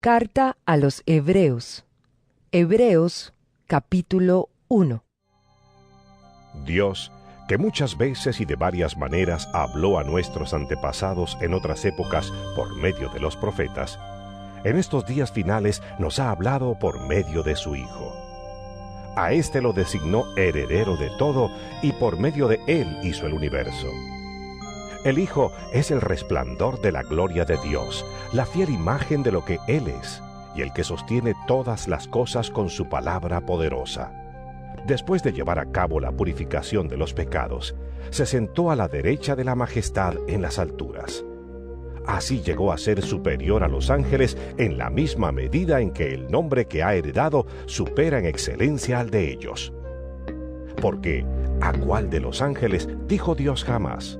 Carta a los Hebreos. Hebreos, capítulo 1. Dios, que muchas veces y de varias maneras habló a nuestros antepasados en otras épocas por medio de los profetas, en estos días finales nos ha hablado por medio de su Hijo. A éste lo designó heredero de todo y por medio de él hizo el universo. El Hijo es el resplandor de la gloria de Dios, la fiel imagen de lo que Él es, y el que sostiene todas las cosas con su palabra poderosa. Después de llevar a cabo la purificación de los pecados, se sentó a la derecha de la majestad en las alturas. Así llegó a ser superior a los ángeles en la misma medida en que el nombre que ha heredado supera en excelencia al de ellos. Porque, ¿a cuál de los ángeles dijo Dios jamás: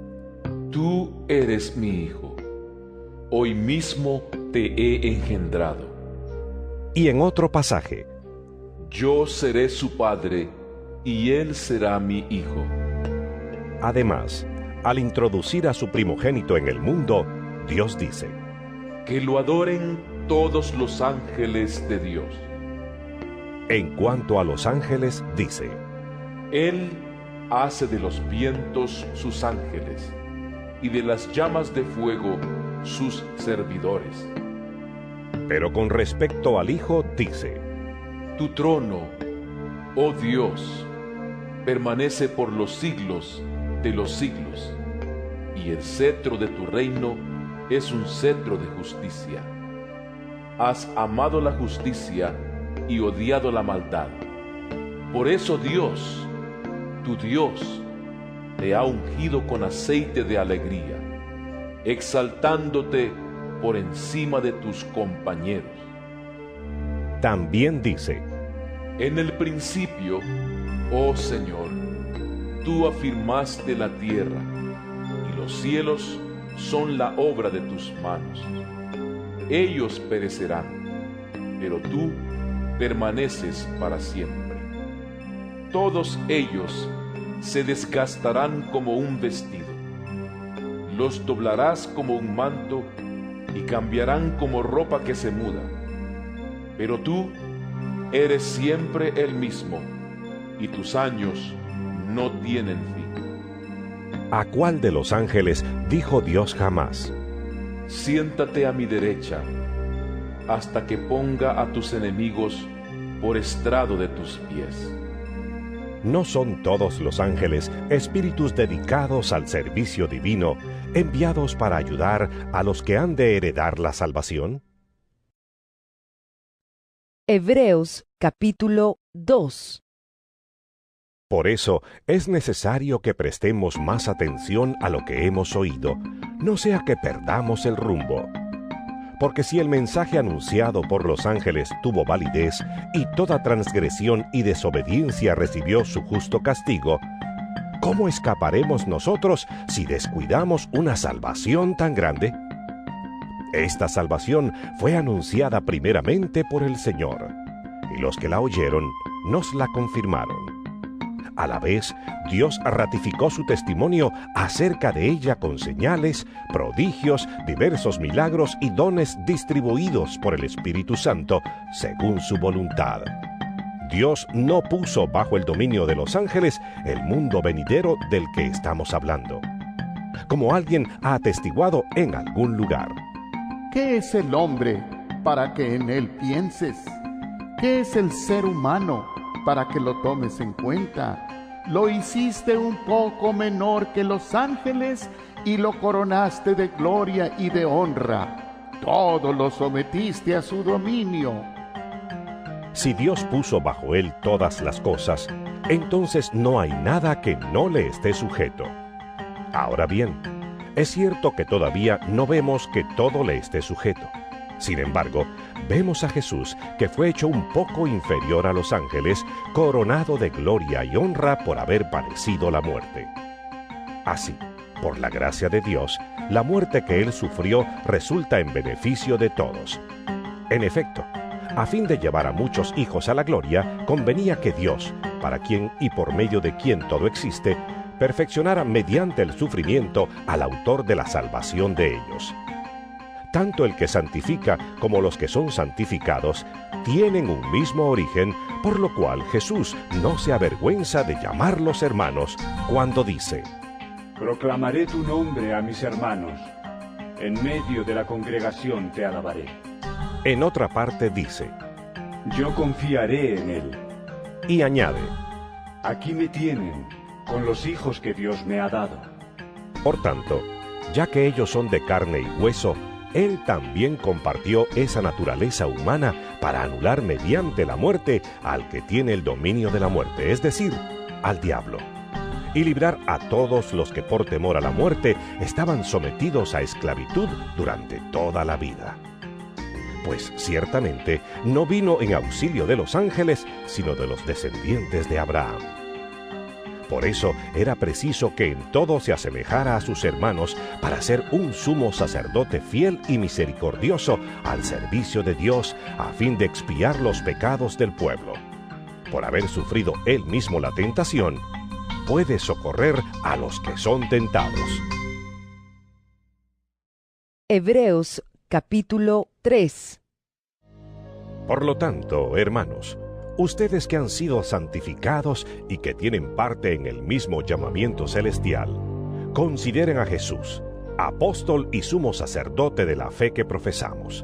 Tú eres mi Hijo, hoy mismo te he engendrado? Y en otro pasaje: Yo seré su padre, y él será mi hijo. Además, al introducir a su primogénito en el mundo, Dios dice: Que lo adoren todos los ángeles de Dios. En cuanto a los ángeles, dice: Él hace de los vientos sus ángeles, y de las llamas de fuego sus servidores. Pero con respecto al Hijo, dice: Tu trono, oh Dios, permanece por los siglos de los siglos, y el cetro de tu reino es un cetro de justicia. Has amado la justicia y odiado la maldad. Por eso Dios, tu Dios, te ha ungido con aceite de alegría, exaltándote por encima de tus compañeros. También dice: En el principio, oh Señor, tú afirmaste la tierra, y los cielos son la obra de tus manos. Ellos perecerán, pero tú permaneces para siempre. Todos ellos se desgastarán como un vestido. Los doblarás como un manto y cambiarán como ropa que se muda. Pero tú eres siempre el mismo, y tus años no tienen fin. ¿A cuál de los ángeles dijo Dios jamás: Siéntate a mi derecha, hasta que ponga a tus enemigos por estrado de tus pies? ¿No son todos los ángeles espíritus dedicados al servicio divino, enviados para ayudar a los que han de heredar la salvación? Hebreos, capítulo 2. Por eso es necesario que prestemos más atención a lo que hemos oído, no sea que perdamos el rumbo. Porque si el mensaje anunciado por los ángeles tuvo validez y toda transgresión y desobediencia recibió su justo castigo, ¿cómo escaparemos nosotros si descuidamos una salvación tan grande? Esta salvación fue anunciada primeramente por el Señor, y los que la oyeron nos la confirmaron. A la vez, Dios ratificó su testimonio acerca de ella con señales, prodigios, diversos milagros y dones distribuidos por el Espíritu Santo según su voluntad. Dios no puso bajo el dominio de los ángeles el mundo venidero del que estamos hablando, como alguien ha atestiguado en algún lugar. ¿Qué es el hombre para que en él pienses? ¿Qué es el ser humano para que lo tomes en cuenta? Lo hiciste un poco menor que los ángeles y lo coronaste de gloria y de honra. Todo lo sometiste a su dominio. Si Dios puso bajo él todas las cosas, entonces no hay nada que no le esté sujeto. Ahora bien, es cierto que todavía no vemos que todo le esté sujeto. Sin embargo, vemos a Jesús, que fue hecho un poco inferior a los ángeles, coronado de gloria y honra por haber padecido la muerte. Así, por la gracia de Dios, la muerte que él sufrió resulta en beneficio de todos. En efecto, a fin de llevar a muchos hijos a la gloria, convenía que Dios, para quien y por medio de quien todo existe, perfeccionara mediante el sufrimiento al autor de la salvación de ellos. tanto el que santifica como los que son santificados tienen un mismo origen, por lo cual Jesús no se avergüenza de llamarlos hermanos cuando dice: Proclamaré tu nombre a mis hermanos, en medio de la congregación te alabaré. En otra parte dice: Yo confiaré en él. Y añade: Aquí me tienen, con los hijos que Dios me ha dado. Por tanto, ya que ellos son de carne y hueso, Él también compartió esa naturaleza humana para anular mediante la muerte al que tiene el dominio de la muerte, es decir, al diablo, y librar a todos los que por temor a la muerte estaban sometidos a esclavitud durante toda la vida. Pues ciertamente no vino en auxilio de los ángeles, sino de los descendientes de Abraham. Por eso era preciso que en todo se asemejara a sus hermanos para ser un sumo sacerdote fiel y misericordioso al servicio de Dios a fin de expiar los pecados del pueblo. Por haber sufrido él mismo la tentación, puede socorrer a los que son tentados. Hebreos capítulo 3. Por lo tanto, hermanos, ustedes que han sido santificados y que tienen parte en el mismo llamamiento celestial, consideren a Jesús, apóstol y sumo sacerdote de la fe que profesamos.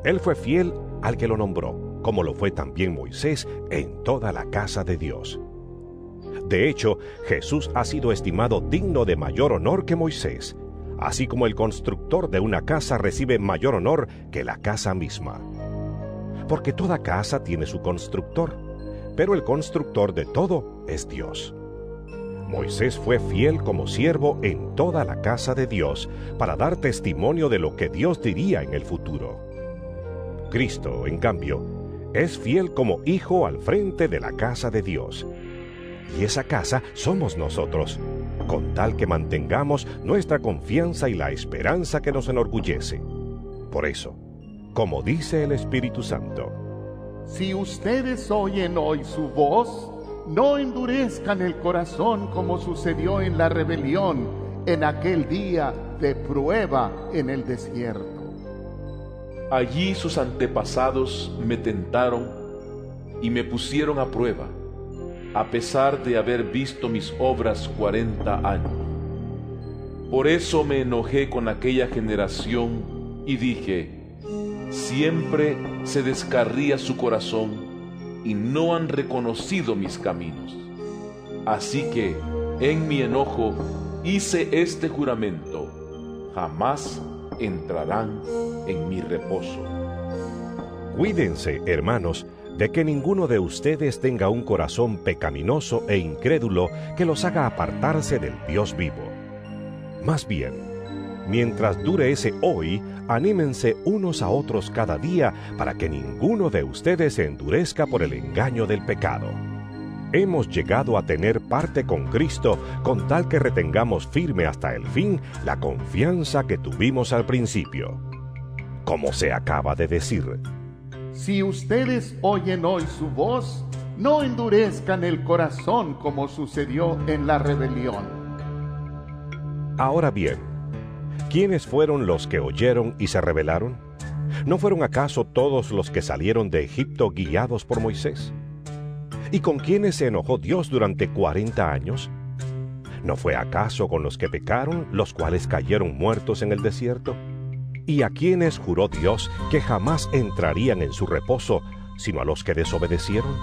Él fue fiel al que lo nombró, como lo fue también Moisés en toda la casa de Dios. De hecho, Jesús ha sido estimado digno de mayor honor que Moisés, así como el constructor de una casa recibe mayor honor que la casa misma. Porque toda casa tiene su constructor, pero el constructor de todo es Dios. Moisés fue fiel como siervo en toda la casa de Dios para dar testimonio de lo que Dios diría en el futuro. Cristo, en cambio, es fiel como hijo al frente de la casa de Dios. Y esa casa somos nosotros, con tal que mantengamos nuestra confianza y la esperanza que nos enorgullece. Por eso, como dice el Espíritu Santo: Si ustedes oyen hoy su voz, no endurezcan el corazón como sucedió en la rebelión en aquel día de prueba en el desierto. Allí sus antepasados me tentaron y me pusieron a prueba, a pesar de haber visto mis obras 40 años. Por eso me enojé con aquella generación y dije: siempre se descarría su corazón y no han reconocido mis caminos. Así que, en mi enojo, hice este juramento: jamás entrarán en mi reposo. Cuídense, hermanos, de que ninguno de ustedes tenga un corazón pecaminoso e incrédulo que los haga apartarse del Dios vivo. Más bien, mientras dure ese hoy, anímense unos a otros cada día para que ninguno de ustedes se endurezca por el engaño del pecado. Hemos llegado a tener parte con Cristo con tal que retengamos firme hasta el fin la confianza que tuvimos al principio. Como se acaba de decir: Si ustedes oyen hoy su voz, no endurezcan el corazón como sucedió en la rebelión. Ahora bien, ¿quiénes fueron los que oyeron y se rebelaron? ¿No fueron acaso todos los que salieron de Egipto guiados por Moisés? ¿Y con quiénes se enojó Dios durante 40 años? ¿No fue acaso con los que pecaron, los cuales cayeron muertos en el desierto? ¿Y a quiénes juró Dios que jamás entrarían en su reposo, sino a los que desobedecieron?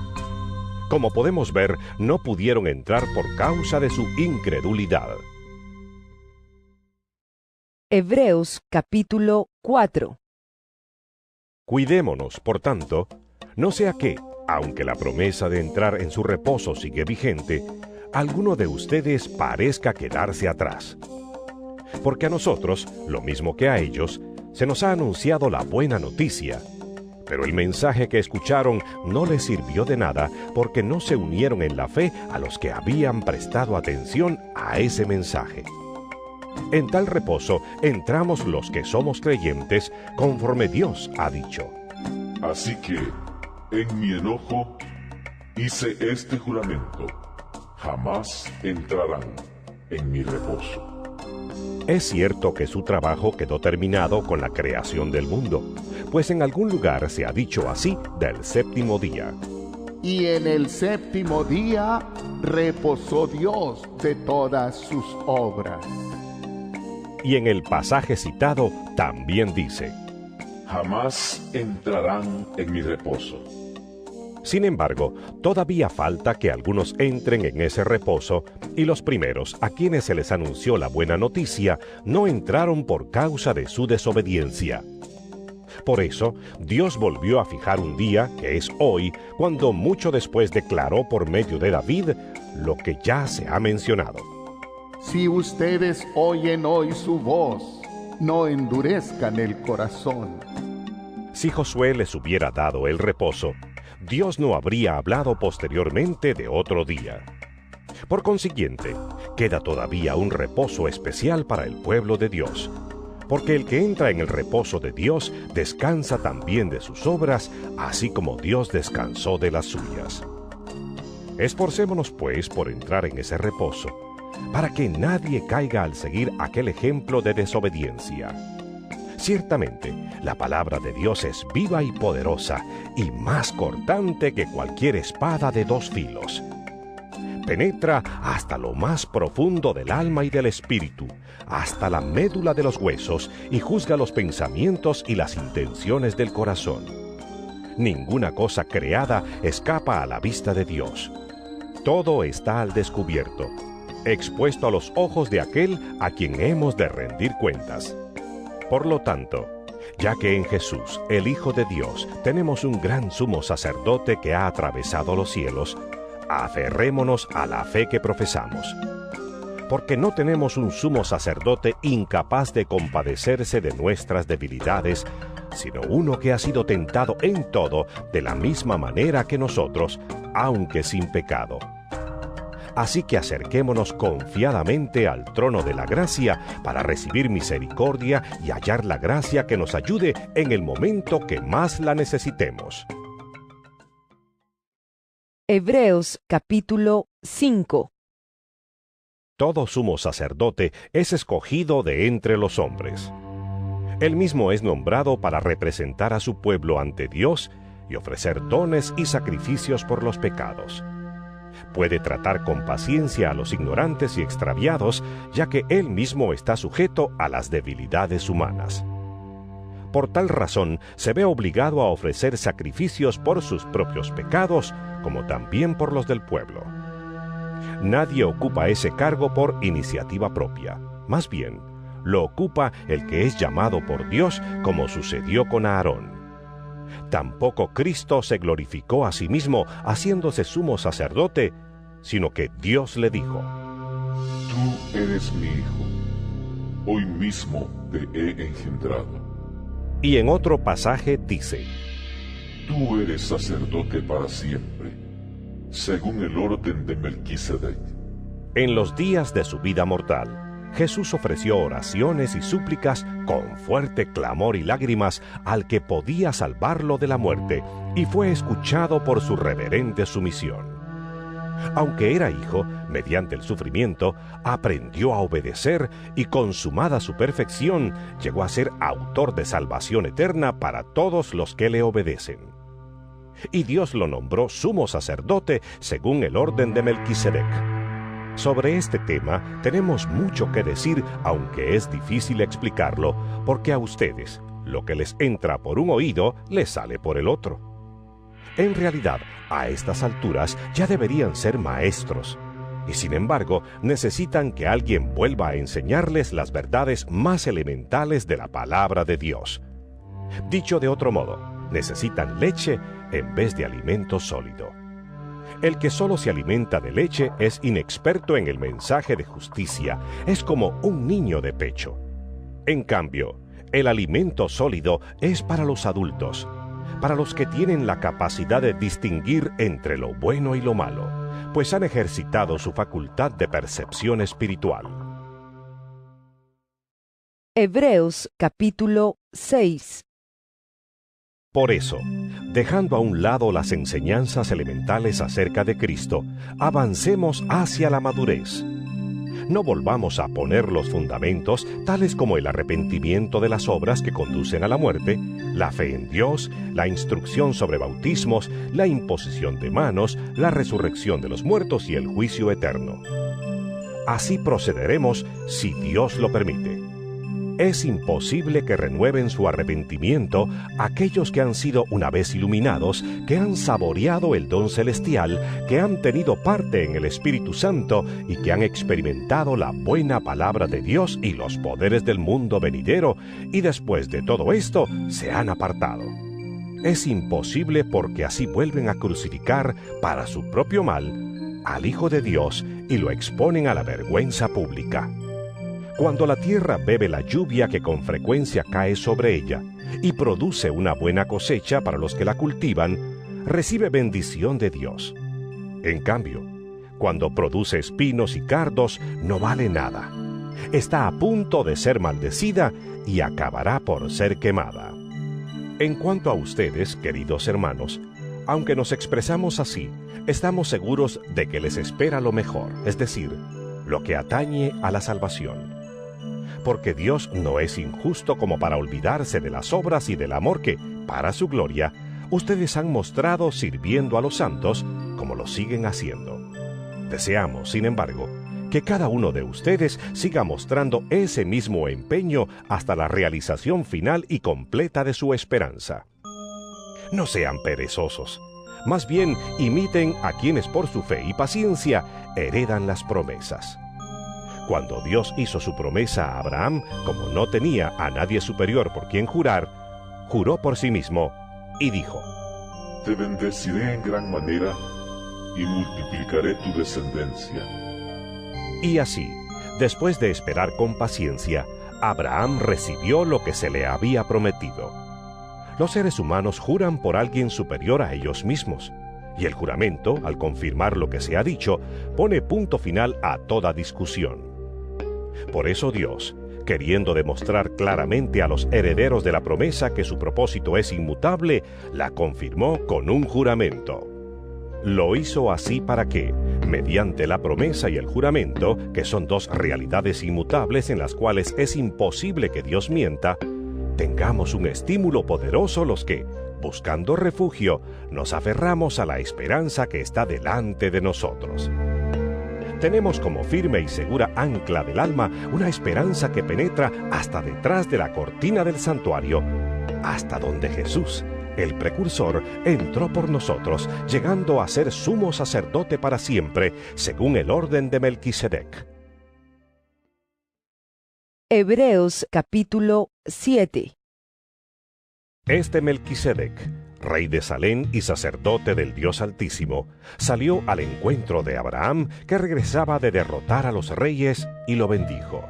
Como podemos ver, no pudieron entrar por causa de su incredulidad. Hebreos capítulo 4. Cuidémonos, por tanto, no sea que, aunque la promesa de entrar en su reposo sigue vigente, alguno de ustedes parezca quedarse atrás. Porque a nosotros, lo mismo que a ellos, se nos ha anunciado la buena noticia, pero el mensaje que escucharon no les sirvió de nada porque no se unieron en la fe a los que habían prestado atención a ese mensaje. En tal reposo entramos los que somos creyentes, conforme Dios ha dicho. Así que, en mi enojo, hice este juramento: jamás entrarán en mi reposo. Es cierto que su trabajo quedó terminado con la creación del mundo, pues en algún lugar se ha dicho así del séptimo día. Y en el séptimo día reposó Dios de todas sus obras. Y en el pasaje citado también dice: Jamás entrarán en mi reposo. Sin embargo, todavía falta que algunos entren en ese reposo, y los primeros a quienes se les anunció la buena noticia no entraron por causa de su desobediencia. Por eso, Dios volvió a fijar un día, que es hoy, cuando mucho después declaró por medio de David lo que ya se ha mencionado. Si ustedes oyen hoy su voz, no endurezcan el corazón. Si Josué les hubiera dado el reposo, Dios no habría hablado posteriormente de otro día. Por consiguiente, queda todavía un reposo especial para el pueblo de Dios, porque el que entra en el reposo de Dios descansa también de sus obras, así como Dios descansó de las suyas. Esforcémonos, pues, por entrar en ese reposo, para que nadie caiga al seguir aquel ejemplo de desobediencia. Ciertamente, la palabra de Dios es viva y poderosa, y más cortante que cualquier espada de dos filos. Penetra hasta lo más profundo del alma y del espíritu, hasta la médula de los huesos, y juzga los pensamientos y las intenciones del corazón. Ninguna cosa creada escapa a la vista de Dios. Todo está al descubierto, expuesto a los ojos de aquel a quien hemos de rendir cuentas. Por lo tanto, ya que en Jesús, el Hijo de Dios, tenemos un gran sumo sacerdote que ha atravesado los cielos, aferrémonos a la fe que profesamos. Porque no tenemos un sumo sacerdote incapaz de compadecerse de nuestras debilidades, sino uno que ha sido tentado en todo de la misma manera que nosotros, aunque sin pecado. Así que acerquémonos confiadamente al trono de la gracia para recibir misericordia y hallar la gracia que nos ayude en el momento que más la necesitemos. Hebreos capítulo 5. Todo sumo sacerdote es escogido de entre los hombres. Él mismo es nombrado para representar a su pueblo ante Dios y ofrecer dones y sacrificios por los pecados. Puede tratar con paciencia a los ignorantes y extraviados, ya que él mismo está sujeto a las debilidades humanas. Por tal razón, se ve obligado a ofrecer sacrificios por sus propios pecados, como también por los del pueblo. Nadie ocupa ese cargo por iniciativa propia. Más bien, lo ocupa el que es llamado por Dios, como sucedió con Aarón. Tampoco Cristo se glorificó a sí mismo haciéndose sumo sacerdote, sino que Dios le dijo: Tú eres mi hijo, hoy mismo te he engendrado. Y en otro pasaje dice: Tú eres sacerdote para siempre, según el orden de Melquisedec. En los días de su vida mortal, Jesús ofreció oraciones y súplicas con fuerte clamor y lágrimas al que podía salvarlo de la muerte, y fue escuchado por su reverente sumisión. Aunque era hijo, mediante el sufrimiento, aprendió a obedecer y, consumada su perfección, llegó a ser autor de salvación eterna para todos los que le obedecen. Y Dios lo nombró sumo sacerdote según el orden de Melquisedec. Sobre este tema tenemos mucho que decir, aunque es difícil explicarlo, porque a ustedes lo que les entra por un oído les sale por el otro. En realidad, a estas alturas ya deberían ser maestros, y sin embargo necesitan que alguien vuelva a enseñarles las verdades más elementales de la palabra de Dios. Dicho de otro modo, necesitan leche en vez de alimento sólido. El que solo se alimenta de leche es inexperto en el mensaje de justicia, es como un niño de pecho. En cambio, el alimento sólido es para los adultos, para los que tienen la capacidad de distinguir entre lo bueno y lo malo, pues han ejercitado su facultad de percepción espiritual. Hebreos capítulo 6. Por eso, dejando a un lado las enseñanzas elementales acerca de Cristo, avancemos hacia la madurez. No volvamos a poner los fundamentos, tales como el arrepentimiento de las obras que conducen a la muerte, la fe en Dios, la instrucción sobre bautismos, la imposición de manos, la resurrección de los muertos y el juicio eterno. Así procederemos si Dios lo permite. Es imposible que renueven su arrepentimiento aquellos que han sido una vez iluminados, que han saboreado el don celestial, que han tenido parte en el Espíritu Santo y que han experimentado la buena palabra de Dios y los poderes del mundo venidero, y después de todo esto se han apartado. Es imposible porque así vuelven a crucificar para su propio mal al Hijo de Dios y lo exponen a la vergüenza pública. Cuando la tierra bebe la lluvia que con frecuencia cae sobre ella y produce una buena cosecha para los que la cultivan, recibe bendición de Dios. En cambio, cuando produce espinos y cardos, no vale nada. Está a punto de ser maldecida y acabará por ser quemada. En cuanto a ustedes, queridos hermanos, aunque nos expresamos así, estamos seguros de que les espera lo mejor, es decir, lo que atañe a la salvación. Porque Dios no es injusto como para olvidarse de las obras y del amor que, para su gloria, ustedes han mostrado sirviendo a los santos como lo siguen haciendo. Deseamos, sin embargo, que cada uno de ustedes siga mostrando ese mismo empeño hasta la realización final y completa de su esperanza. No sean perezosos, más bien imiten a quienes por su fe y paciencia heredan las promesas. Cuando Dios hizo su promesa a Abraham, como no tenía a nadie superior por quien jurar, juró por sí mismo y dijo: Te bendeciré en gran manera y multiplicaré tu descendencia. Y así, después de esperar con paciencia, Abraham recibió lo que se le había prometido. Los seres humanos juran por alguien superior a ellos mismos, y el juramento, al confirmar lo que se ha dicho, pone punto final a toda discusión. Por eso Dios, queriendo demostrar claramente a los herederos de la promesa que su propósito es inmutable, la confirmó con un juramento. Lo hizo así para que, mediante la promesa y el juramento, que son dos realidades inmutables en las cuales es imposible que Dios mienta, tengamos un estímulo poderoso los que, buscando refugio, nos aferramos a la esperanza que está delante de nosotros. Tenemos como firme y segura ancla del alma una esperanza que penetra hasta detrás de la cortina del santuario, hasta donde Jesús, el precursor, entró por nosotros, llegando a ser sumo sacerdote para siempre, según el orden de Melquisedec. Hebreos capítulo 7. Este Melquisedec, rey de Salem y sacerdote del Dios Altísimo, salió al encuentro de Abraham, que regresaba de derrotar a los reyes, y lo bendijo.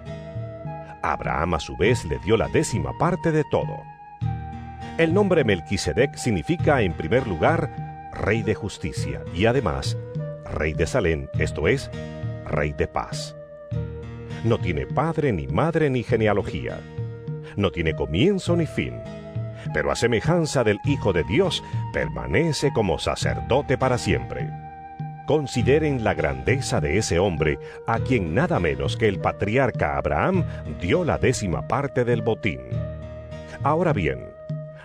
Abraham a su vez le dio la 10ª parte de todo. El nombre Melquisedec significa, en primer lugar, rey de justicia, y además, rey de Salem, esto es, rey de paz. No tiene padre, ni madre, ni genealogía. No tiene comienzo ni fin. Pero a semejanza del Hijo de Dios, permanece como sacerdote para siempre. Consideren la grandeza de ese hombre, a quien nada menos que el patriarca Abraham dio la 10ª parte del botín. Ahora bien,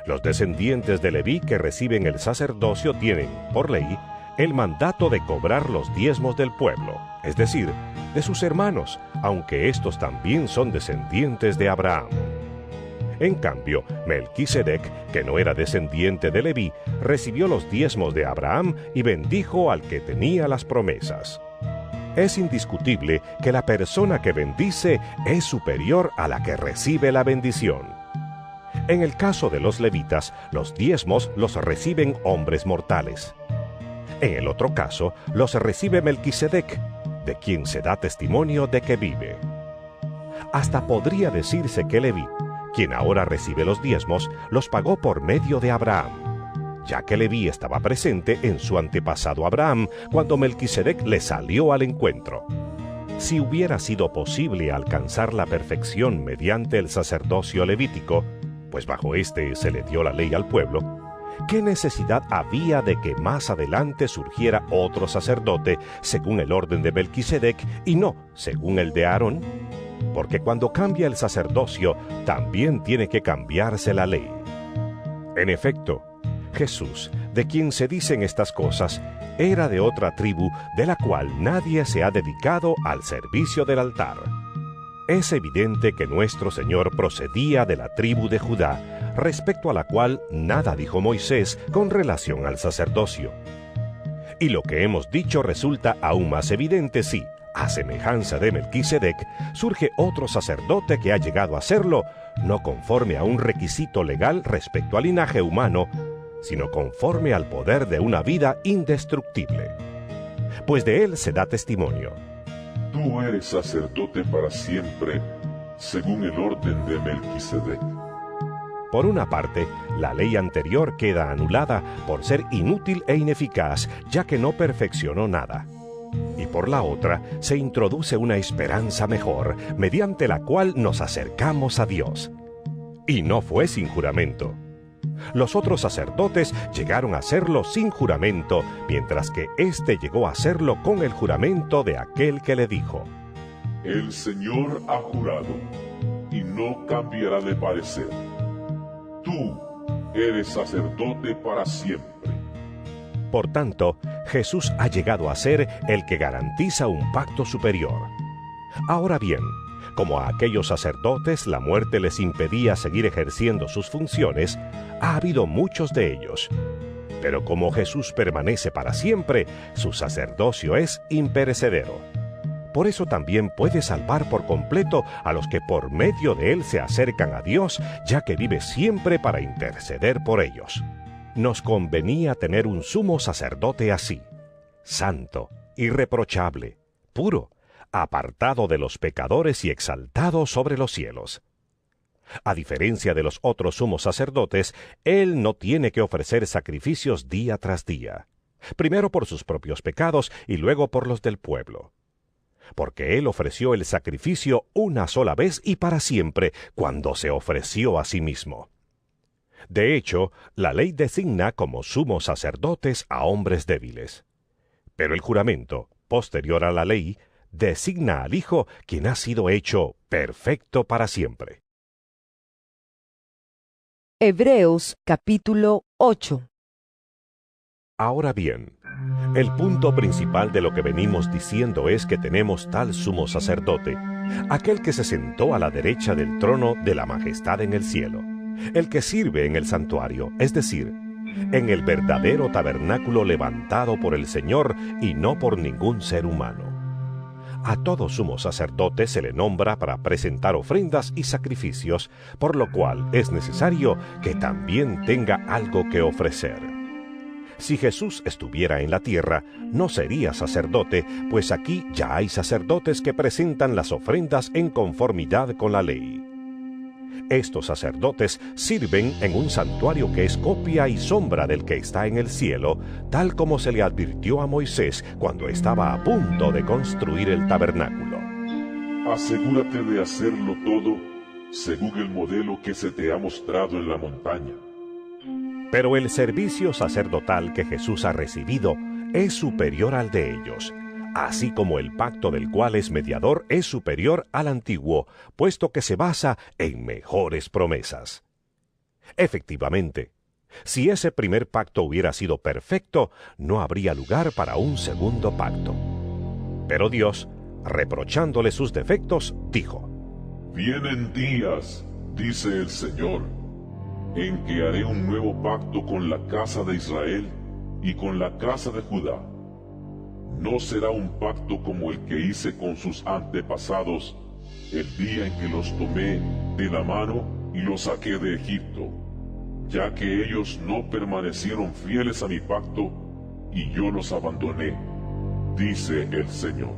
los descendientes de Leví que reciben el sacerdocio tienen, por ley, el mandato de cobrar los diezmos del pueblo, es decir, de sus hermanos, aunque estos también son descendientes de Abraham. En cambio, Melquisedec, que no era descendiente de Leví, recibió los diezmos de Abraham y bendijo al que tenía las promesas. Es indiscutible que la persona que bendice es superior a la que recibe la bendición. En el caso de los levitas, los diezmos los reciben hombres mortales. En el otro caso, los recibe Melquisedec, de quien se da testimonio de que vive. Hasta podría decirse que Leví, quien ahora recibe los diezmos, los pagó por medio de Abraham, ya que Leví estaba presente en su antepasado Abraham cuando Melquisedec le salió al encuentro. Si hubiera sido posible alcanzar la perfección mediante el sacerdocio levítico, pues bajo este se le dio la ley al pueblo, ¿qué necesidad había de que más adelante surgiera otro sacerdote según el orden de Melquisedec y no según el de Aarón? Porque cuando cambia el sacerdocio, también tiene que cambiarse la ley. En efecto, Jesús, de quien se dicen estas cosas, era de otra tribu de la cual nadie se ha dedicado al servicio del altar. Es evidente que nuestro Señor procedía de la tribu de Judá, respecto a la cual nada dijo Moisés con relación al sacerdocio. Y lo que hemos dicho resulta aún más evidente si, a semejanza de Melquisedec, surge otro sacerdote que ha llegado a serlo, no conforme a un requisito legal respecto al linaje humano, sino conforme al poder de una vida indestructible. Pues de él se da testimonio: Tú eres sacerdote para siempre, según el orden de Melquisedec. Por una parte, la ley anterior queda anulada por ser inútil e ineficaz, ya que no perfeccionó nada. Y por la otra, se introduce una esperanza mejor, mediante la cual nos acercamos a Dios. Y no fue sin juramento. Los otros sacerdotes llegaron a hacerlo sin juramento, mientras que éste llegó a hacerlo con el juramento de aquel que le dijo: El Señor ha jurado, y no cambiará de parecer. Tú eres sacerdote para siempre. Por tanto, Jesús ha llegado a ser el que garantiza un pacto superior. Ahora bien, como a aquellos sacerdotes la muerte les impedía seguir ejerciendo sus funciones, ha habido muchos de ellos. Pero como Jesús permanece para siempre, su sacerdocio es imperecedero. Por eso también puede salvar por completo a los que por medio de él se acercan a Dios, ya que vive siempre para interceder por ellos. Nos convenía tener un sumo sacerdote así, santo, irreprochable, puro, apartado de los pecadores y exaltado sobre los cielos. A diferencia de los otros sumos sacerdotes, él no tiene que ofrecer sacrificios día tras día, primero por sus propios pecados y luego por los del pueblo. Porque él ofreció el sacrificio una sola vez y para siempre, cuando se ofreció a sí mismo. De hecho, la ley designa como sumos sacerdotes a hombres débiles. Pero el juramento, posterior a la ley, designa al Hijo, quien ha sido hecho perfecto para siempre. Hebreos capítulo 8. Ahora bien, el punto principal de lo que venimos diciendo es que tenemos tal sumo sacerdote, aquel que se sentó a la derecha del trono de la majestad en el cielo, el que sirve en el santuario, es decir, en el verdadero tabernáculo levantado por el Señor y no por ningún ser humano. A todo sumo sacerdote se le nombra para presentar ofrendas y sacrificios, por lo cual es necesario que también tenga algo que ofrecer. Si Jesús estuviera en la tierra, no sería sacerdote, pues aquí ya hay sacerdotes que presentan las ofrendas en conformidad con la ley. Estos sacerdotes sirven en un santuario que es copia y sombra del que está en el cielo, tal como se le advirtió a Moisés cuando estaba a punto de construir el tabernáculo. Asegúrate de hacerlo todo según el modelo que se te ha mostrado en la montaña. Pero el servicio sacerdotal que Jesús ha recibido es superior al de ellos, así como el pacto del cual es mediador es superior al antiguo, puesto que se basa en mejores promesas. Efectivamente, si ese primer pacto hubiera sido perfecto, no habría lugar para un segundo pacto. Pero Dios, reprochándole sus defectos, dijo: Vienen días, dice el Señor, en que haré un nuevo pacto con la casa de Israel y con la casa de Judá. No será un pacto como el que hice con sus antepasados el día en que los tomé de la mano y los saqué de Egipto, ya que ellos no permanecieron fieles a mi pacto y yo los abandoné, dice el Señor.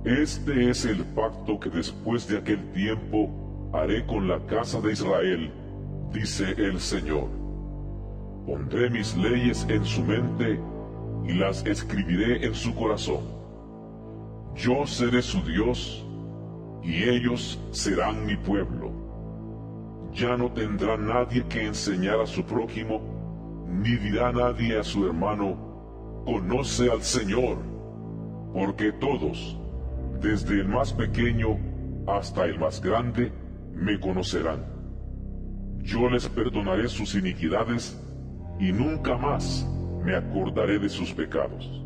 Este es el pacto que después de aquel tiempo haré con la casa de Israel, dice el Señor. Pondré mis leyes en su mente y las escribiré en su corazón. Yo seré su Dios, y ellos serán mi pueblo. Ya no tendrá nadie que enseñar a su prójimo ni dirá nadie a su hermano, conoce al Señor, porque todos, desde el más pequeño hasta el más grande, me conocerán. Yo les perdonaré sus iniquidades y nunca más me acordaré de sus pecados.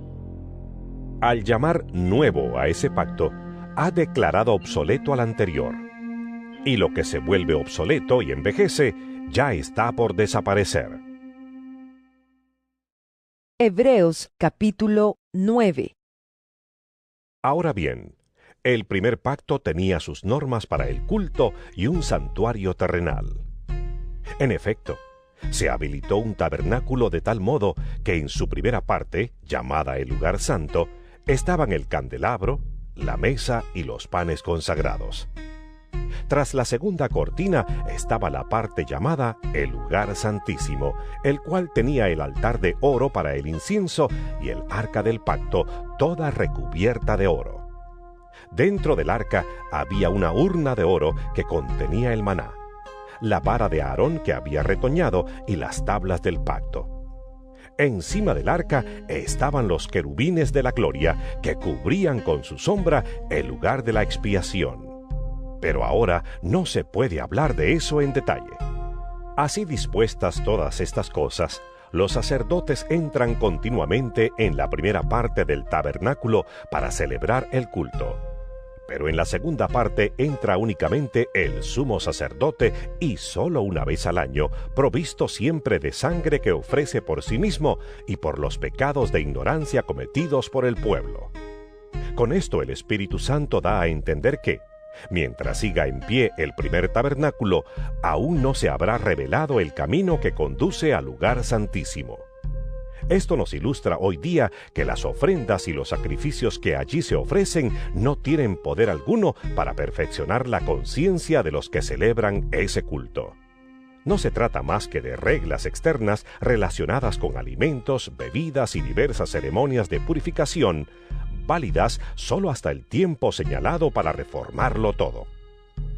Al llamar nuevo a ese pacto, ha declarado obsoleto al anterior. Y lo que se vuelve obsoleto y envejece, ya está por desaparecer. Hebreos capítulo 9. Ahora bien, el primer pacto tenía sus normas para el culto y un santuario terrenal. En efecto, se habilitó un tabernáculo de tal modo que en su primera parte, llamada el lugar santo, estaban el candelabro, la mesa y los panes consagrados. Tras la segunda cortina estaba la parte llamada el lugar santísimo, el cual tenía el altar de oro para el incienso y el arca del pacto, toda recubierta de oro. Dentro del arca había una urna de oro que contenía el maná, la vara de Aarón que había retoñado y las tablas del pacto. Encima del arca estaban los querubines de la gloria que cubrían con su sombra el lugar de la expiación. Pero ahora no se puede hablar de eso en detalle. Así dispuestas todas estas cosas, los sacerdotes entran continuamente en la primera parte del tabernáculo para celebrar el culto. Pero en la segunda parte entra únicamente el sumo sacerdote y solo una vez al año, provisto siempre de sangre que ofrece por sí mismo y por los pecados de ignorancia cometidos por el pueblo. Con esto el Espíritu Santo da a entender que, mientras siga en pie el primer tabernáculo, aún no se habrá revelado el camino que conduce al lugar santísimo. Esto nos ilustra hoy día que las ofrendas y los sacrificios que allí se ofrecen no tienen poder alguno para perfeccionar la conciencia de los que celebran ese culto. No se trata más que de reglas externas relacionadas con alimentos, bebidas y diversas ceremonias de purificación, válidas solo hasta el tiempo señalado para reformarlo todo.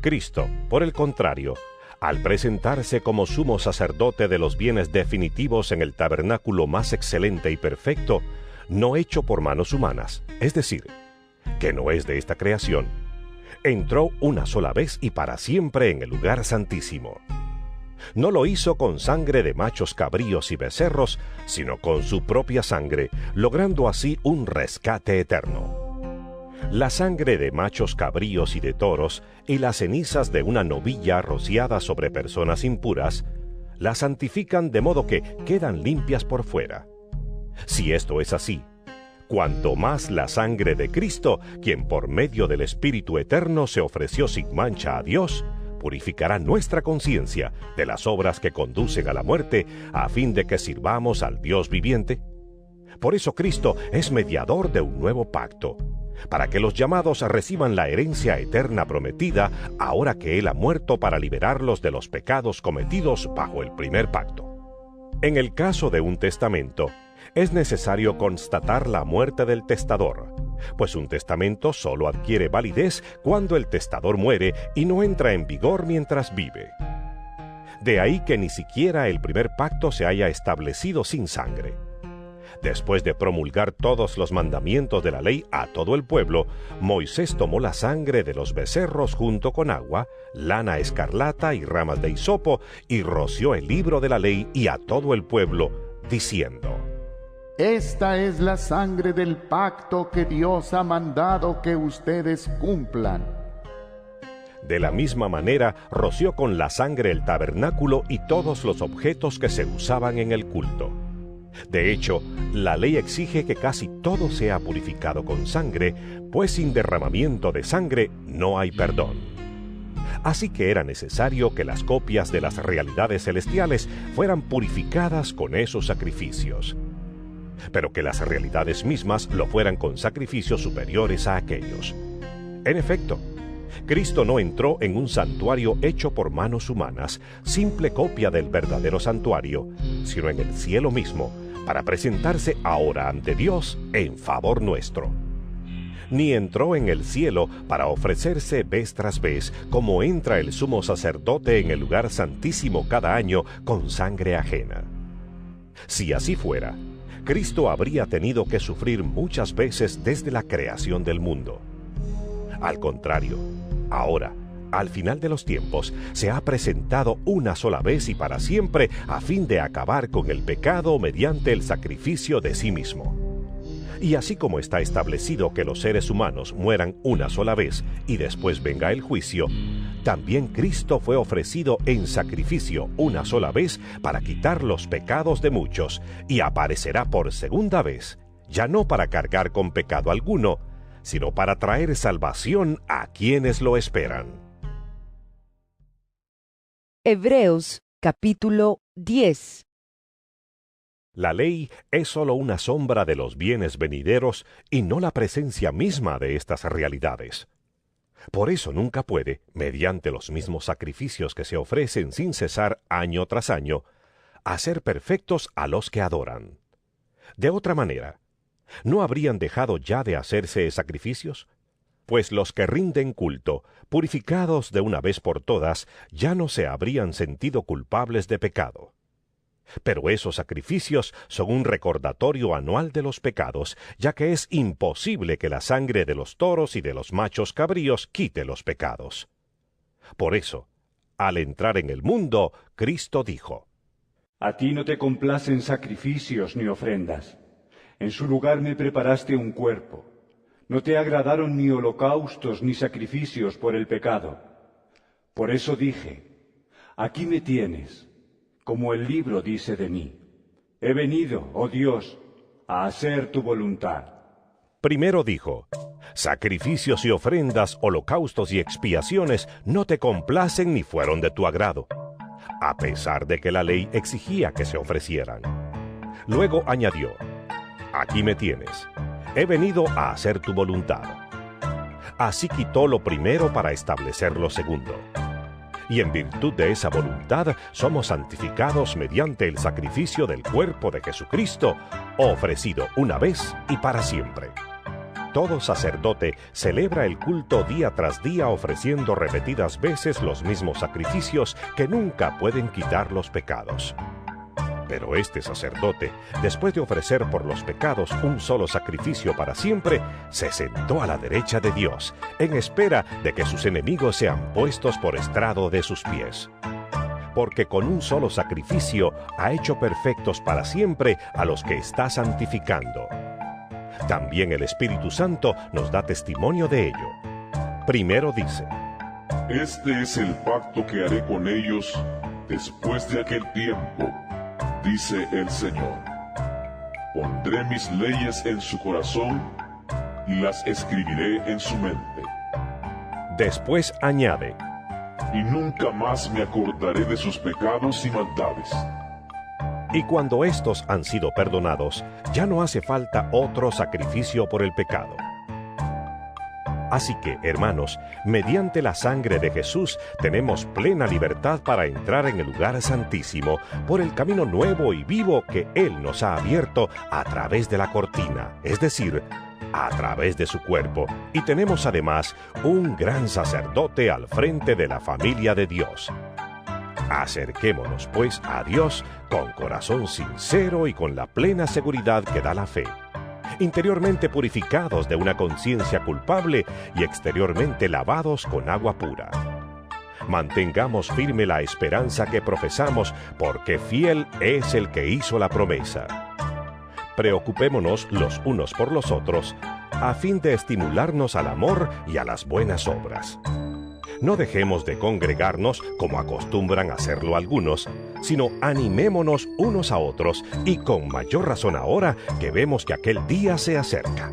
Cristo, por el contrario, al presentarse como sumo sacerdote de los bienes definitivos en el tabernáculo más excelente y perfecto, no hecho por manos humanas, es decir, que no es de esta creación, entró una sola vez y para siempre en el lugar santísimo. No lo hizo con sangre de machos cabríos y becerros, sino con su propia sangre, logrando así un rescate eterno. La sangre de machos cabríos y de toros y las cenizas de una novilla rociada sobre personas impuras, la santifican de modo que quedan limpias por fuera. Si esto es así, cuanto más la sangre de Cristo, quien por medio del Espíritu Eterno se ofreció sin mancha a Dios, purificará nuestra conciencia de las obras que conducen a la muerte, a fin de que sirvamos al Dios viviente. Por eso Cristo es mediador de un nuevo pacto, para que los llamados reciban la herencia eterna prometida, ahora que Él ha muerto para liberarlos de los pecados cometidos bajo el primer pacto. En el caso de un testamento, es necesario constatar la muerte del testador, pues un testamento solo adquiere validez cuando el testador muere y no entra en vigor mientras vive. De ahí que ni siquiera el primer pacto se haya establecido sin sangre. Después de promulgar todos los mandamientos de la ley a todo el pueblo, Moisés tomó la sangre de los becerros junto con agua, lana escarlata y ramas de hisopo, y roció el libro de la ley y a todo el pueblo, diciendo: Esta es la sangre del pacto que Dios ha mandado que ustedes cumplan. De la misma manera, roció con la sangre el tabernáculo y todos los objetos que se usaban en el culto. De hecho, la ley exige que casi todo sea purificado con sangre, pues sin derramamiento de sangre no hay perdón. Así que era necesario que las copias de las realidades celestiales fueran purificadas con esos sacrificios, pero que las realidades mismas lo fueran con sacrificios superiores a aquellos. En efecto, Cristo no entró en un santuario hecho por manos humanas, simple copia del verdadero santuario, sino en el cielo mismo, para presentarse ahora ante Dios en favor nuestro. Ni entró en el cielo para ofrecerse vez tras vez, como entra el sumo sacerdote en el lugar santísimo cada año con sangre ajena. Si así fuera, Cristo habría tenido que sufrir muchas veces desde la creación del mundo. Al contrario, ahora, al final de los tiempos, se ha presentado una sola vez y para siempre a fin de acabar con el pecado mediante el sacrificio de sí mismo. Y así como está establecido que los seres humanos mueran una sola vez y después venga el juicio, también Cristo fue ofrecido en sacrificio una sola vez para quitar los pecados de muchos, y aparecerá por segunda vez, ya no para cargar con pecado alguno, sino para traer salvación a quienes lo esperan. Hebreos capítulo 10. La ley es sólo una sombra de los bienes venideros y no la presencia misma de estas realidades. Por eso nunca puede, mediante los mismos sacrificios que se ofrecen sin cesar año tras año, hacer perfectos a los que adoran. De otra manera, ¿no habrían dejado ya de hacerse sacrificios? Pues los que rinden culto, purificados de una vez por todas, ya no se habrían sentido culpables de pecado. Pero esos sacrificios son un recordatorio anual de los pecados, ya que es imposible que la sangre de los toros y de los machos cabríos quite los pecados. Por eso, al entrar en el mundo, Cristo dijo: A ti no te complacen sacrificios ni ofrendas. En su lugar me preparaste un cuerpo. No te agradaron ni holocaustos ni sacrificios por el pecado. Por eso dije: aquí me tienes. Como el libro dice de mí: he venido, oh Dios, a hacer tu voluntad. Primero dijo: sacrificios y ofrendas, holocaustos y expiaciones no te complacen ni fueron de tu agrado, a pesar de que la ley exigía que se ofrecieran. Luego añadió: aquí me tienes, he venido a hacer tu voluntad. Así quitó lo primero para establecer lo segundo. Y en virtud de esa voluntad somos santificados mediante el sacrificio del cuerpo de Jesucristo, ofrecido una vez y para siempre. Todo sacerdote celebra el culto día tras día ofreciendo repetidas veces los mismos sacrificios que nunca pueden quitar los pecados. Pero este sacerdote, después de ofrecer por los pecados un solo sacrificio para siempre, se sentó a la derecha de Dios, en espera de que sus enemigos sean puestos por estrado de sus pies. Porque con un solo sacrificio ha hecho perfectos para siempre a los que está santificando. También el Espíritu Santo nos da testimonio de ello. Primero dice: Este es el pacto que haré con ellos después de aquel tiempo, dice el Señor. Pondré mis leyes en su corazón y las escribiré en su mente. Después añade: y nunca más me acordaré de sus pecados y maldades. Y cuando estos han sido perdonados, ya no hace falta otro sacrificio por el pecado. Así que, hermanos, mediante la sangre de Jesús tenemos plena libertad para entrar en el lugar santísimo por el camino nuevo y vivo que Él nos ha abierto a través de la cortina, es decir, a través de su cuerpo. Y tenemos además un gran sacerdote al frente de la familia de Dios. Acerquémonos, pues, a Dios con corazón sincero y con la plena seguridad que da la fe, interiormente purificados de una conciencia culpable y exteriormente lavados con agua pura. Mantengamos firme la esperanza que profesamos, porque fiel es el que hizo la promesa. Preocupémonos los unos por los otros, a fin de estimularnos al amor y a las buenas obras. No dejemos de congregarnos como acostumbran hacerlo algunos, sino animémonos unos a otros, y con mayor razón ahora que vemos que aquel día se acerca.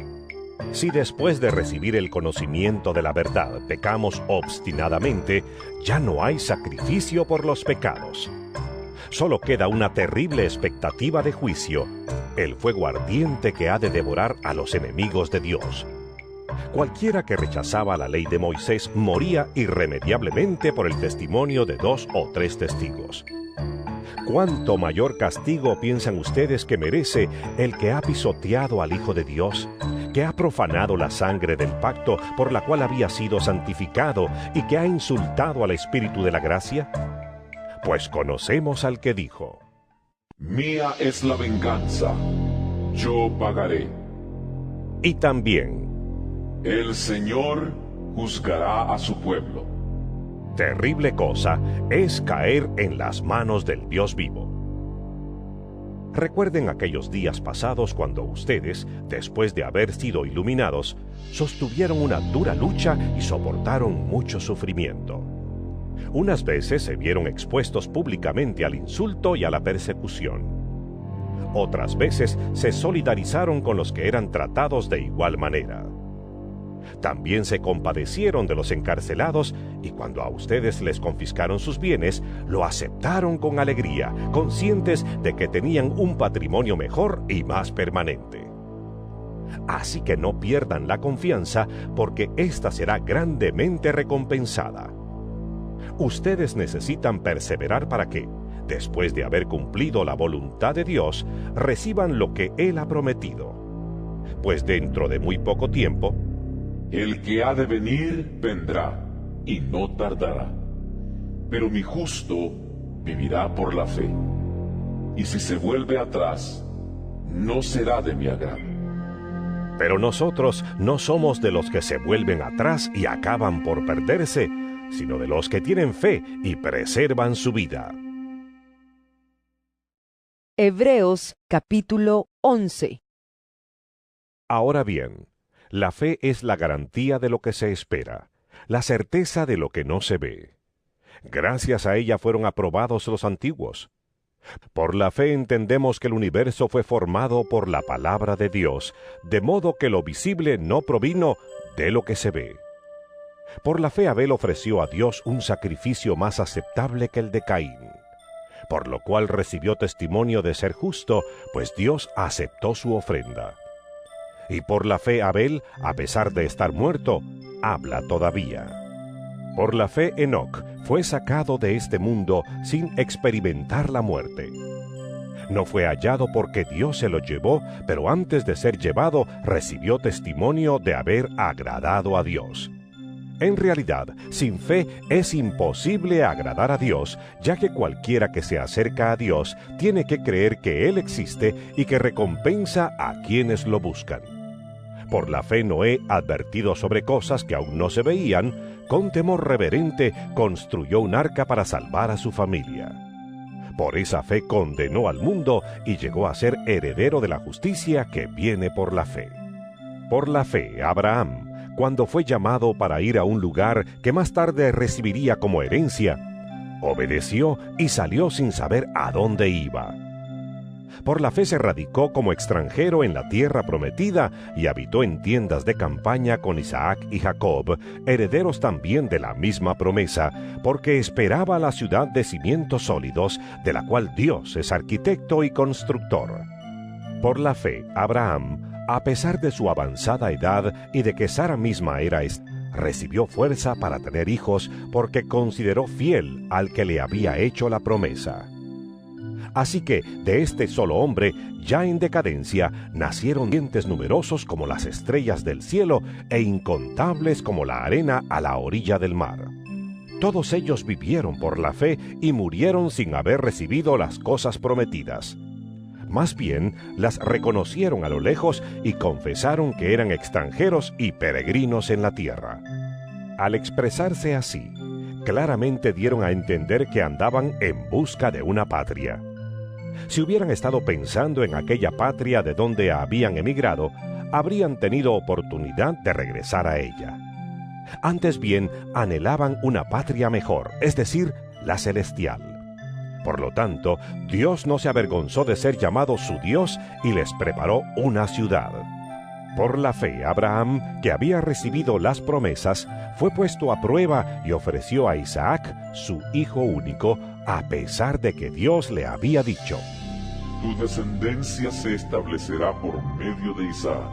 Si después de recibir el conocimiento de la verdad pecamos obstinadamente, ya no hay sacrificio por los pecados. Solo queda una terrible expectativa de juicio, el fuego ardiente que ha de devorar a los enemigos de Dios. Cualquiera que rechazaba la ley de Moisés moría irremediablemente por el testimonio de 2 o 3 testigos. ¿Cuánto mayor castigo piensan ustedes que merece el que ha pisoteado al Hijo de Dios, que ha profanado la sangre del pacto por la cual había sido santificado y que ha insultado al Espíritu de la gracia? Pues conocemos al que dijo: Mía es la venganza, yo pagaré. Y también, El Señor juzgará a su pueblo. terrible cosa es caer en las manos del Dios vivo. Recuerden aquellos días pasados cuando ustedes, después de haber sido iluminados, sostuvieron una dura lucha y soportaron mucho sufrimiento. Unas veces se vieron expuestos públicamente al insulto y a la persecución. Otras veces se solidarizaron con los que eran tratados de igual manera. También se compadecieron de los encarcelados y cuando a ustedes les confiscaron sus bienes, lo aceptaron con alegría, conscientes de que tenían un patrimonio mejor y más permanente. Así que no pierdan la confianza porque ésta será grandemente recompensada. Ustedes necesitan perseverar para que, después de haber cumplido la voluntad de Dios, reciban lo que Él ha prometido. Pues dentro de muy poco tiempo, El que ha de venir vendrá, y no tardará. Pero mi justo vivirá por la fe. Y si se vuelve atrás, no será de mi agrado. pero nosotros no somos de los que se vuelven atrás y acaban por perderse, sino de los que tienen fe y preservan su vida. Hebreos capítulo 11. Ahora bien, la fe es la garantía de lo que se espera, la certeza de lo que no se ve. Gracias a ella fueron aprobados los antiguos. Por la fe entendemos que el universo fue formado por la palabra de Dios, de modo que lo visible no provino de lo que se ve. Por la fe Abel ofreció a Dios un sacrificio más aceptable que el de Caín, por lo cual recibió testimonio de ser justo, pues Dios aceptó su ofrenda. Y por la fe Abel, a pesar de estar muerto, habla todavía. Por la fe Enoc fue sacado de este mundo sin experimentar la muerte. No fue hallado porque Dios se lo llevó, pero antes de ser llevado recibió testimonio de haber agradado a Dios. En realidad, sin fe es imposible agradar a Dios, ya que cualquiera que se acerca a Dios tiene que creer que Él existe y que recompensa a quienes lo buscan. Por la fe Noé, advertido sobre cosas que aún no se veían, con temor reverente construyó un arca para salvar a su familia. Por esa fe condenó al mundo y llegó a ser heredero de la justicia que viene por la fe. Por la fe, Abraham, cuando fue llamado para ir a un lugar que más tarde recibiría como herencia, obedeció y salió sin saber a dónde iba. Por la fe se radicó como extranjero en la tierra prometida y habitó en tiendas de campaña con Isaac y Jacob, herederos también de la misma promesa, porque esperaba la ciudad de cimientos sólidos, de la cual Dios es arquitecto y constructor. Por la fe, Abraham, a pesar de su avanzada edad y de que Sara misma era recibió fuerza para tener hijos porque consideró fiel al que le había hecho la promesa. Así que de este solo hombre, ya en decadencia, nacieron dientes numerosos como las estrellas del cielo e incontables como la arena a la orilla del mar. Todos ellos vivieron por la fe y murieron sin haber recibido las cosas prometidas. Más bien, las reconocieron a lo lejos y confesaron que eran extranjeros y peregrinos en la tierra. Al expresarse así, claramente dieron a entender que andaban en busca de una patria. Si hubieran estado pensando en aquella patria de donde habían emigrado, habrían tenido oportunidad de regresar a ella. Antes bien, anhelaban una patria mejor, es decir, la celestial. Por lo tanto, Dios no se avergonzó de ser llamado su Dios y les preparó una ciudad. Por la fe, Abraham, que había recibido las promesas, fue puesto a prueba y ofreció a Isaac, su hijo único, a pesar de que Dios le había dicho: Tu descendencia se establecerá por medio de Isaac.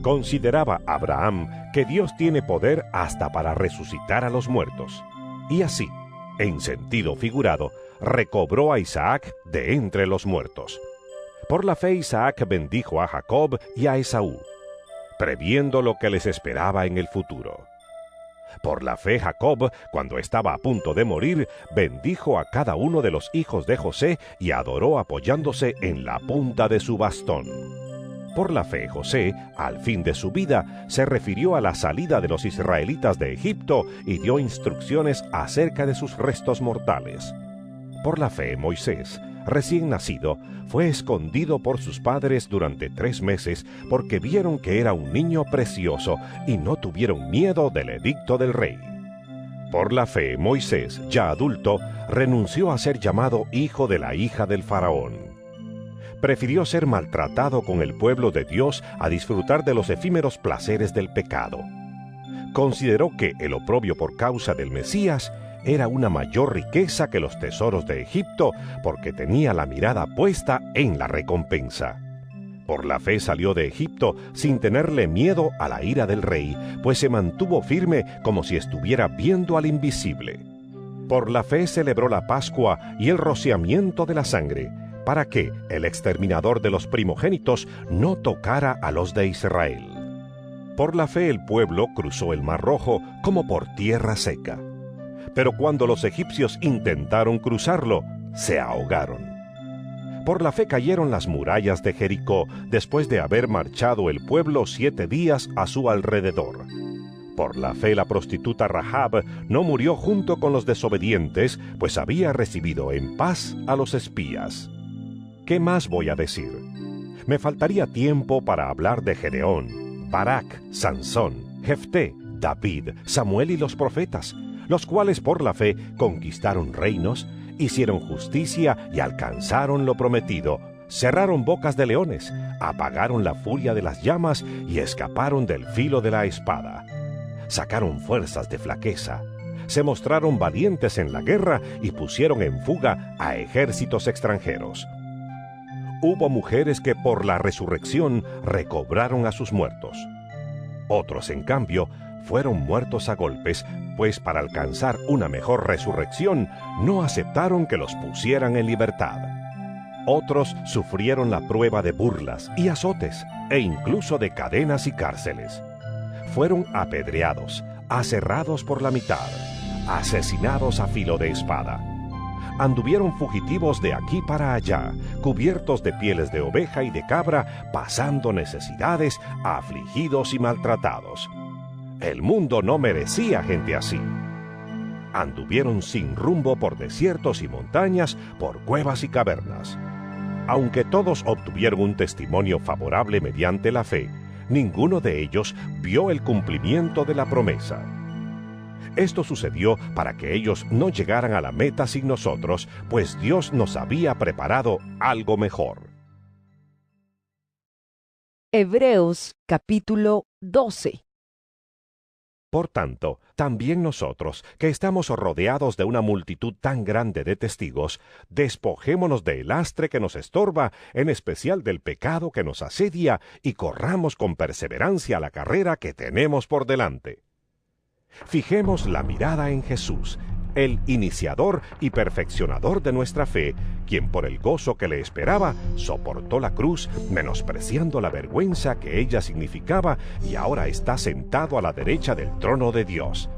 Consideraba Abraham que Dios tiene poder hasta para resucitar a los muertos. Y así, en sentido figurado, recobró a Isaac de entre los muertos. Por la fe Isaac bendijo a Jacob y a Esaú, previendo lo que les esperaba en el futuro. Por la fe Jacob, cuando estaba a punto de morir, bendijo a cada uno de los hijos de José y adoró apoyándose en la punta de su bastón. Por la fe José, al fin de su vida, se refirió a la salida de los israelitas de Egipto y dio instrucciones acerca de sus restos mortales. Por la fe Moisés, recién nacido, fue escondido por sus padres durante 3 meses porque vieron que era un niño precioso y no tuvieron miedo del edicto del rey. Por la fe Moisés, ya adulto, renunció a ser llamado hijo de la hija del faraón. Prefirió ser maltratado con el pueblo de Dios a disfrutar de los efímeros placeres del pecado. Consideró que el oprobio por causa del Mesías era una mayor riqueza que los tesoros de Egipto, porque tenía la mirada puesta en la recompensa. Por la fe salió de Egipto sin tenerle miedo a la ira del rey, pues se mantuvo firme como si estuviera viendo al invisible. Por la fe celebró la Pascua y el rociamiento de la sangre, para que el exterminador de los primogénitos no tocara a los de Israel. Por la fe el pueblo cruzó el Mar Rojo como por tierra seca. Pero cuando los egipcios intentaron cruzarlo, se ahogaron. Por la fe cayeron las murallas de Jericó, después de haber marchado el pueblo 7 días a su alrededor. Por la fe la prostituta Rahab no murió junto con los desobedientes, pues había recibido en paz a los espías. ¿Qué más voy a decir? Me faltaría tiempo para hablar de Gedeón, Barak, Sansón, Jefté, David, Samuel y los profetas, los cuales por la fe conquistaron reinos, hicieron justicia y alcanzaron lo prometido, cerraron bocas de leones, apagaron la furia de las llamas y escaparon del filo de la espada. Sacaron fuerzas de flaqueza, se mostraron valientes en la guerra y pusieron en fuga a ejércitos extranjeros. Hubo mujeres que por la resurrección recobraron a sus muertos. Otros, en cambio, fueron muertos a golpes, pues para alcanzar una mejor resurrección no aceptaron que los pusieran en libertad. Otros sufrieron la prueba de burlas y azotes, e incluso de cadenas y cárceles. Fueron apedreados, aserrados por la mitad, asesinados a filo de espada. Anduvieron fugitivos de aquí para allá, cubiertos de pieles de oveja y de cabra, pasando necesidades, afligidos y maltratados. El mundo no merecía gente así. Anduvieron sin rumbo por desiertos y montañas, por cuevas y cavernas. Aunque todos obtuvieron un testimonio favorable mediante la fe, ninguno de ellos vio el cumplimiento de la promesa. Esto sucedió para que ellos no llegaran a la meta sin nosotros, pues Dios nos había preparado algo mejor. Hebreos capítulo 12. Por tanto, también nosotros, que estamos rodeados de una multitud tan grande de testigos, despojémonos del lastre que nos estorba, en especial del pecado que nos asedia, y corramos con perseverancia la carrera que tenemos por delante. Fijemos la mirada en Jesús, el iniciador y perfeccionador de nuestra fe, quien por el gozo que le esperaba soportó la cruz, menospreciando la vergüenza que ella significaba, y ahora está sentado a la derecha del trono de Dios.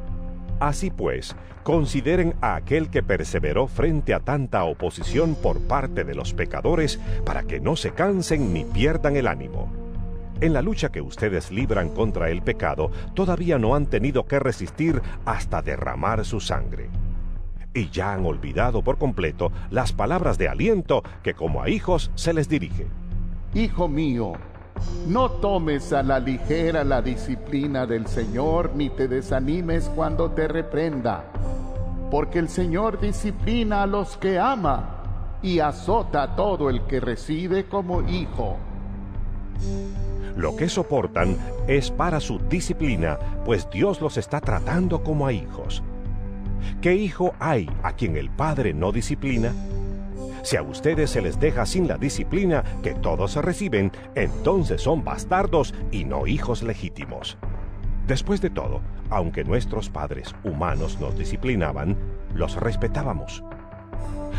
Así pues, consideren a aquel que perseveró frente a tanta oposición por parte de los pecadores, para que no se cansen ni pierdan el ánimo. En la lucha que ustedes libran contra el pecado, todavía no han tenido que resistir hasta derramar su sangre. Y ya han olvidado por completo las palabras de aliento que como a hijos se les dirige. Hijo mío, no tomes a la ligera la disciplina del Señor, ni te desanimes cuando te reprenda, porque el Señor disciplina a los que ama y azota a todo el que recibe como hijo. Lo que soportan es para su disciplina, pues Dios los está tratando como a hijos. ¿Qué hijo hay a quien el Padre no disciplina? Si a ustedes se les deja sin la disciplina que todos reciben, entonces son bastardos y no hijos legítimos. Después de todo, aunque nuestros padres humanos nos disciplinaban, los respetábamos.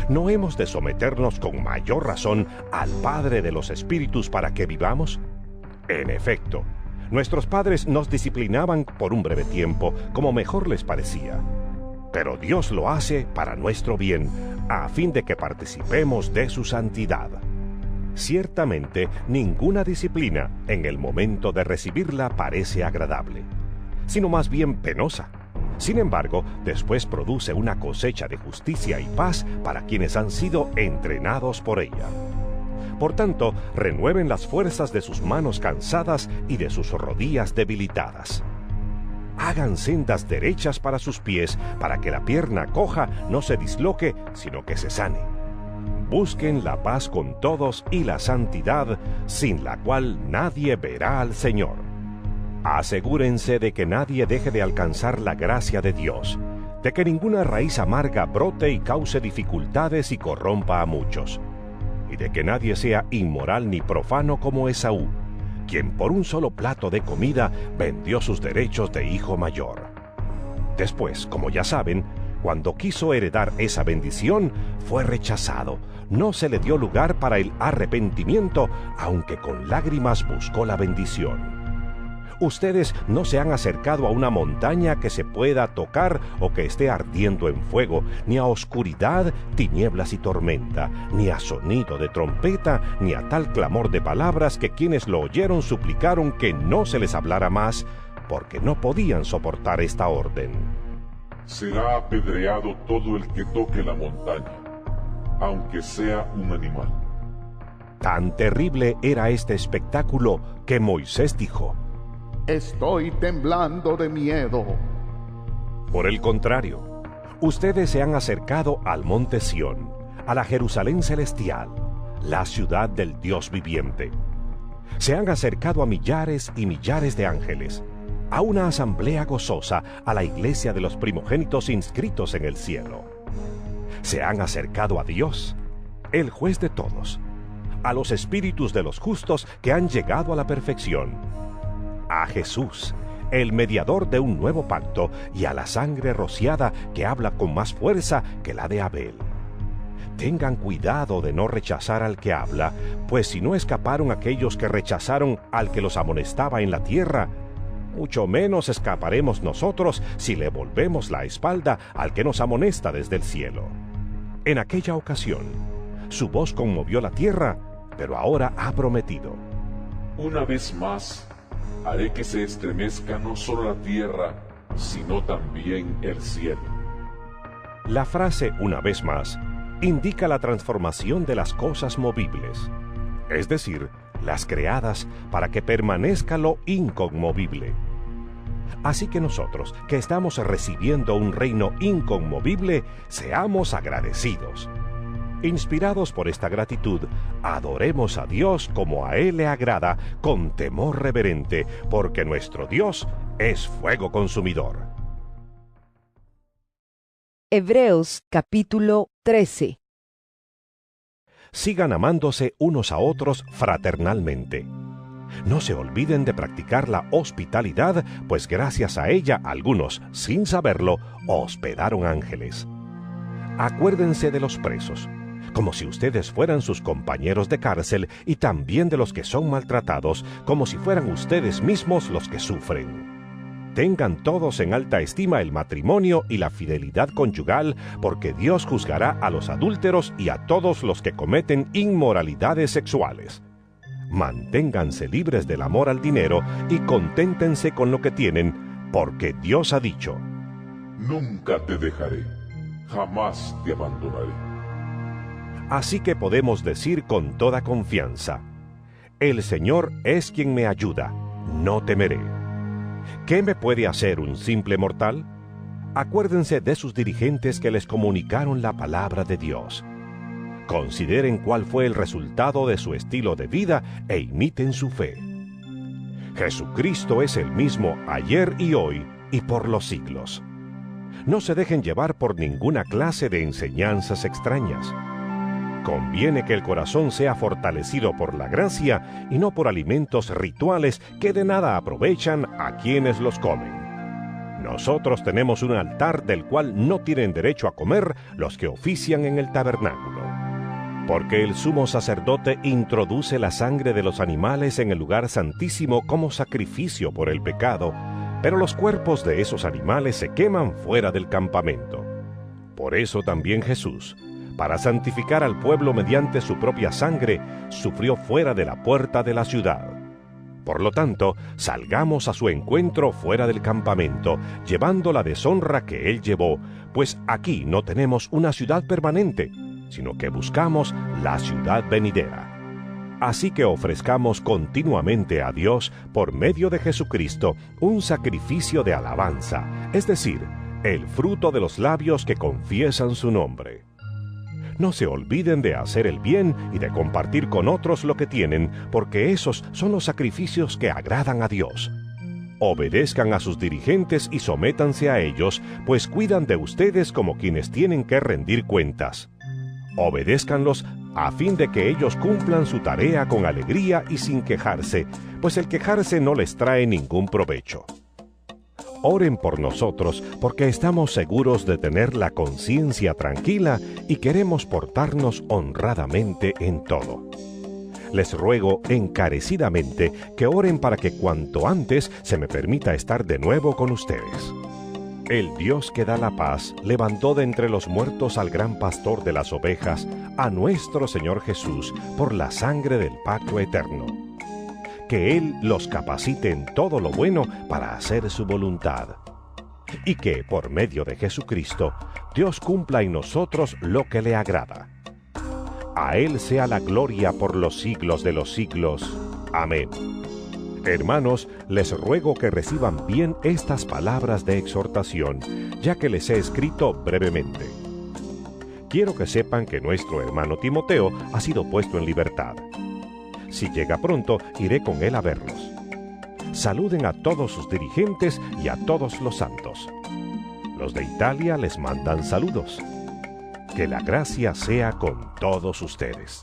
¿No hemos de someternos con mayor razón al Padre de los Espíritus para que vivamos? En efecto, Nuestros padres nos disciplinaban por un breve tiempo, como mejor les parecía. Pero Dios lo hace para nuestro bien, a fin de que participemos de su santidad. Ciertamente, ninguna disciplina, en el momento de recibirla, parece agradable, sino más bien penosa. Sin embargo, después produce una cosecha de justicia y paz para quienes han sido entrenados por ella. Por tanto, renueven las fuerzas de sus manos cansadas y de sus rodillas debilitadas. Hagan sendas derechas para sus pies, para que la pierna coja no se disloque, sino que se sane. Busquen la paz con todos y la santidad, sin la cual nadie verá al Señor. Asegúrense de que nadie deje de alcanzar la gracia de Dios, de que ninguna raíz amarga brote y cause dificultades y corrompa a muchos, y de que nadie sea inmoral ni profano como Esaú, quien por un solo plato de comida vendió sus derechos de hijo mayor. Después, como ya saben, cuando quiso heredar esa bendición, fue rechazado. No se le dio lugar para el arrepentimiento, aunque con lágrimas buscó la bendición. Ustedes no se han acercado a una montaña que se pueda tocar o que esté ardiendo en fuego, ni a oscuridad, tinieblas y tormenta, ni a sonido de trompeta, ni a tal clamor de palabras que quienes lo oyeron suplicaron que no se les hablara más, porque no podían soportar esta orden. Será apedreado todo el que toque la montaña, aunque sea un animal. Tan terrible era este espectáculo que Moisés dijo: Estoy temblando de miedo. Por el contrario, ustedes se han acercado al monte Sión, a la Jerusalén celestial, la ciudad del Dios viviente. Se han acercado a millares y millares de ángeles, a una asamblea gozosa, a la iglesia de los primogénitos inscritos en el cielo. Se han acercado a Dios, el juez de todos, a los espíritus de los justos que han llegado a la perfección, a Jesús, el mediador de un nuevo pacto, y a la sangre rociada que habla con más fuerza que la de Abel. Tengan cuidado de no rechazar al que habla, pues si no escaparon aquellos que rechazaron al que los amonestaba en la tierra, mucho menos escaparemos nosotros si le volvemos la espalda al que nos amonesta desde el cielo. En aquella ocasión, su voz conmovió la tierra, pero ahora ha prometido: Una vez más, haré que se estremezca no solo la tierra, sino también el cielo. La frase "una vez más" indica la transformación de las cosas movibles, es decir, las creadas para que permanezca lo inconmovible. Así que nosotros, que estamos recibiendo un reino inconmovible, seamos agradecidos. Inspirados por esta gratitud, adoremos a Dios como a Él le agrada, con temor reverente, porque nuestro Dios es fuego consumidor. Hebreos capítulo 13. Sigan amándose unos a otros fraternalmente. No se olviden de practicar la hospitalidad, pues gracias a ella algunos, sin saberlo, hospedaron ángeles. Acuérdense de los presos, como si ustedes fueran sus compañeros de cárcel, y también de los que son maltratados, como si fueran ustedes mismos los que sufren. Tengan todos en alta estima el matrimonio y la fidelidad conyugal, porque Dios juzgará a los adúlteros y a todos los que cometen inmoralidades sexuales. Manténganse libres del amor al dinero y conténtense con lo que tienen, porque Dios ha dicho: Nunca te dejaré, jamás te abandonaré. Así que podemos decir con toda confianza: el Señor es quien me ayuda, no temeré. ¿Qué me puede hacer un simple mortal? Acuérdense de sus dirigentes que les comunicaron la palabra de Dios. Consideren cuál fue el resultado de su estilo de vida e imiten su fe. Jesucristo es el mismo ayer y hoy y por los siglos. No se dejen llevar por ninguna clase de enseñanzas extrañas. Conviene que el corazón sea fortalecido por la gracia y no por alimentos rituales que de nada aprovechan a quienes los comen. Nosotros tenemos un altar del cual no tienen derecho a comer los que ofician en el tabernáculo. Porque el sumo sacerdote introduce la sangre de los animales en el lugar santísimo como sacrificio por el pecado, pero los cuerpos de esos animales se queman fuera del campamento. Por eso también Jesús, para santificar al pueblo mediante su propia sangre, sufrió fuera de la puerta de la ciudad. Por lo tanto, salgamos a su encuentro fuera del campamento, llevando la deshonra que él llevó, pues aquí no tenemos una ciudad permanente, sino que buscamos la ciudad venidera. Así que ofrezcamos continuamente a Dios, por medio de Jesucristo, un sacrificio de alabanza, es decir, el fruto de los labios que confiesan su nombre. No se olviden de hacer el bien y de compartir con otros lo que tienen, porque esos son los sacrificios que agradan a Dios. Obedezcan a sus dirigentes y sométanse a ellos, pues cuidan de ustedes como quienes tienen que rendir cuentas. Obedézcanlos a fin de que ellos cumplan su tarea con alegría y sin quejarse, pues el quejarse no les trae ningún provecho. Oren por nosotros, porque estamos seguros de tener la conciencia tranquila y queremos portarnos honradamente en todo. Les ruego encarecidamente que oren para que cuanto antes se me permita estar de nuevo con ustedes. El Dios que da la paz levantó de entre los muertos al gran pastor de las ovejas, a nuestro Señor Jesús, por la sangre del pacto eterno. Que Él los capacite en todo lo bueno para hacer su voluntad. Y que, por medio de Jesucristo, Dios cumpla en nosotros lo que le agrada. A Él sea la gloria por los siglos de los siglos. Amén. Hermanos, les ruego que reciban bien estas palabras de exhortación, ya que les he escrito brevemente. Quiero que sepan que nuestro hermano Timoteo ha sido puesto en libertad. Si llega pronto, iré con él a verlos. Saluden a todos sus dirigentes y a todos los santos. Los de Italia les mandan saludos. Que la gracia sea con todos ustedes.